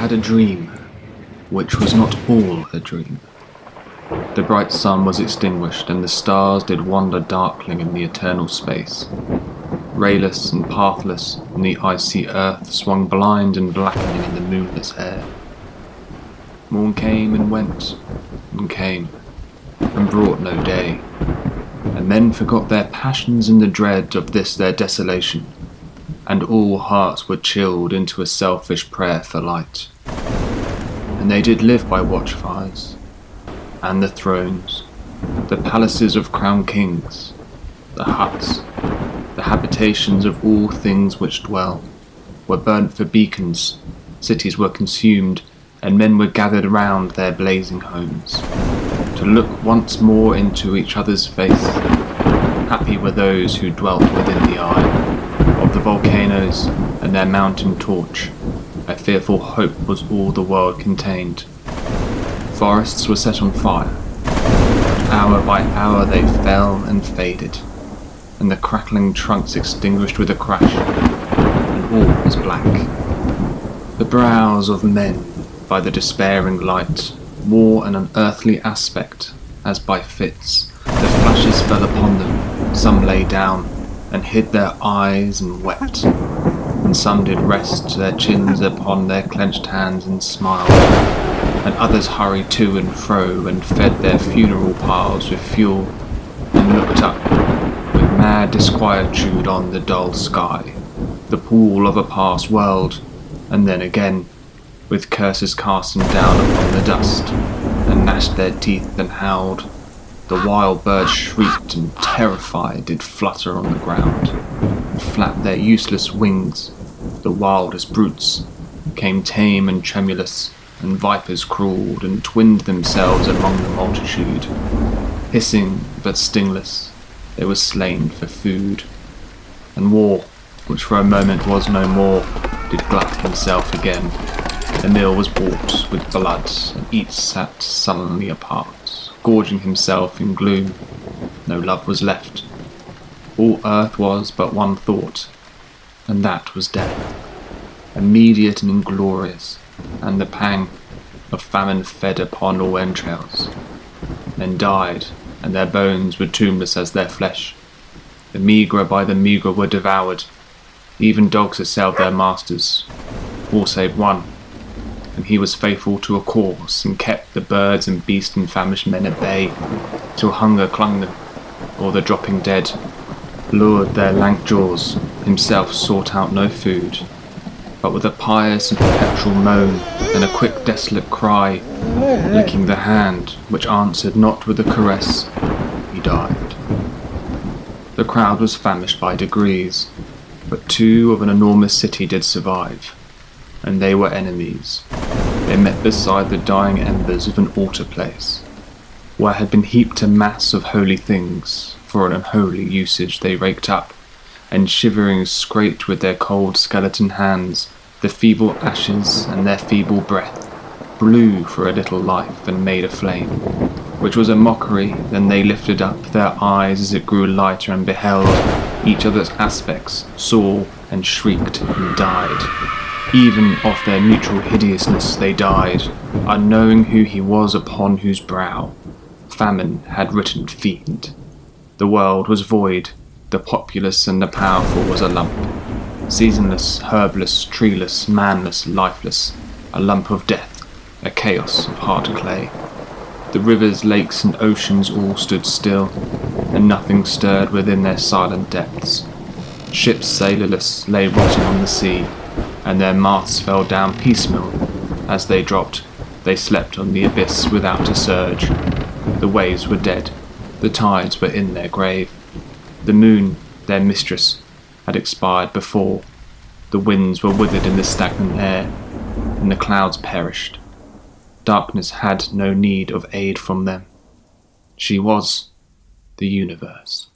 had a dream, which was not all a dream. The bright sun was extinguished, and the stars did wander darkling in the eternal space. Rayless and pathless, and the icy earth swung blind and blackening in the moonless air. Morn came and went, and came, and brought no day, and men forgot their passions in the dread of this their desolation, and all hearts were chilled into a selfish prayer for light. And they did live by watchfires, and the thrones, the palaces of crowned kings, the huts, the habitations of all things which dwell, were burnt for beacons, cities were consumed, and men were gathered round their blazing homes, to look once more into each other's face. Happy were those who dwelt within the eye of the volcanoes and their mountain torch. A fearful hope was all the world contained. Forests were set on fire, but hour by hour they fell and faded, and the crackling trunks extinguished with a crash, and all was black. The brows of men, by the despairing light, wore an unearthly aspect, as by fits. The flashes fell upon them, some lay down, and hid their eyes and wept, and some did rest their chins upon their clenched hands and smiled, and others hurried to and fro, and fed their funeral piles with fuel, and looked up with mad disquietude on the dull sky, the pool of a past world, and then again, with curses cast them down upon the dust, and gnashed their teeth and howled. The wild birds shrieked and terrified did flutter on the ground, and flapped their useless wings. The wildest brutes came tame and tremulous, and vipers crawled and twinned themselves among the multitude. Hissing but stingless, they were slain for food. And war, which for a moment was no more, did glut himself again. The meal was bought with blood, and each sat sullenly apart, gorging himself in gloom. No love was left. All earth was but one thought, and that was death, immediate and inglorious, and the pang of famine fed upon all entrails. Men died, and their bones were tombless as their flesh. The meagre by the meagre were devoured. Even dogs assailed their masters, all save one, and he was faithful to a cause, and kept the birds and beasts and famished men at bay, till hunger clung them, or the dropping dead lured their lank jaws. Himself sought out no food, but with a pious and perpetual moan, and a quick desolate cry, licking the hand which answered not with a caress, he died. The crowd was famished by degrees, but two of an enormous city did survive, and they were enemies. They met beside the dying embers of an altar place, where had been heaped a mass of holy things. For an unholy usage they raked up, and shivering scraped with their cold skeleton hands the feeble ashes, and their feeble breath blew for a little life and made a flame, which was a mockery. Then they lifted up their eyes as it grew lighter, and beheld each other's aspects, saw and shrieked and died. Even of their mutual hideousness they died, unknowing who he was upon whose brow famine had written fiend. The world was void, the populous and the powerful was a lump, seasonless, herbless, treeless, manless, lifeless, a lump of death, a chaos of hard clay. The rivers, lakes and oceans all stood still, and nothing stirred within their silent depths. Ships sailorless lay rotting on the sea, and their masts fell down piecemeal. As they dropped, they slept on the abyss without a surge. The waves were dead, the tides were in their grave. The moon, their mistress, had expired before. The winds were withered in the stagnant air, and the clouds perished. Darkness had no need of aid from them. She was the universe.